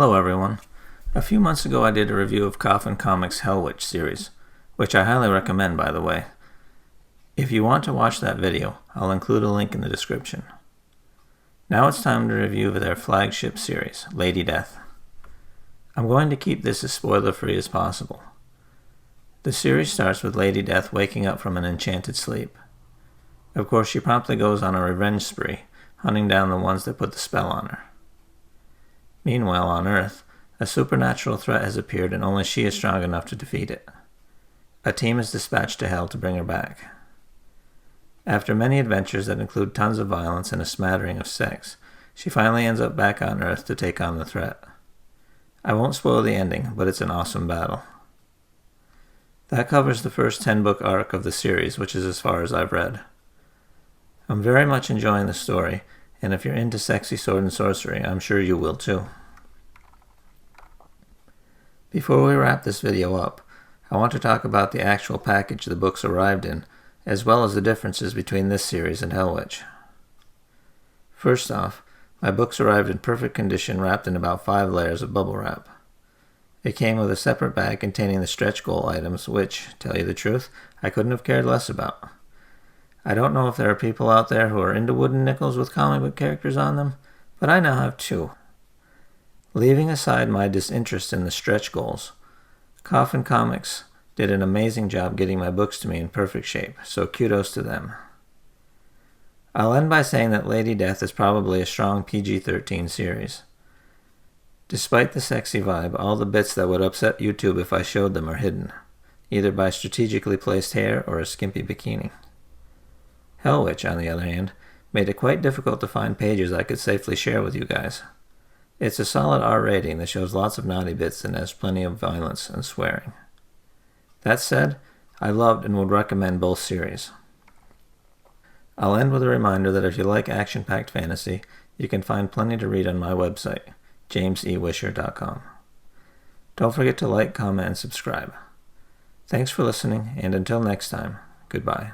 Hello everyone. A few months ago I did a review of Coffin Comics' Hell Witch series, which I highly recommend by the way. If you want to watch that video, I'll include a link in the description. Now it's time to review their flagship series, Lady Death. I'm going to keep this as spoiler-free as possible. The series starts with Lady Death waking up from an enchanted sleep. Of course, she promptly goes on a revenge spree, hunting down the ones that put the spell on her. Meanwhile, on Earth, a supernatural threat has appeared and only she is strong enough to defeat it. A team is dispatched to Hell to bring her back. After many adventures that include tons of violence and a smattering of sex, she finally ends up back on Earth to take on the threat. I won't spoil the ending, but it's an awesome battle. That covers the first 10-book arc of the series, which is as far as I've read. I'm very much enjoying the story, and if you're into sexy sword and sorcery, I'm sure you will too. Before we wrap this video up, I want to talk about the actual package the books arrived in, as well as the differences between this series and Hell Witch. First off, my books arrived in perfect condition wrapped in about 5 layers of bubble wrap. It came with a separate bag containing the stretch goal items which, tell you the truth, I couldn't have cared less about. I don't know if there are people out there who are into wooden nickels with comic book characters on them, but I now have 2. Leaving aside my disinterest in the stretch goals, Coffin Comics did an amazing job getting my books to me in perfect shape, so kudos to them. I'll end by saying that Lady Death is probably a strong PG-13 series. Despite the sexy vibe, all the bits that would upset YouTube if I showed them are hidden, either by strategically placed hair or a skimpy bikini. Hell Witch, on the other hand, made it quite difficult to find pages I could safely share with you guys. It's a solid R rating that shows lots of naughty bits and has plenty of violence and swearing. That said, I loved and would recommend both series. I'll end with a reminder that if you like action-packed fantasy, you can find plenty to read on my website, jamesewisher.com. Don't forget to like, comment, and subscribe. Thanks for listening, and until next time, goodbye.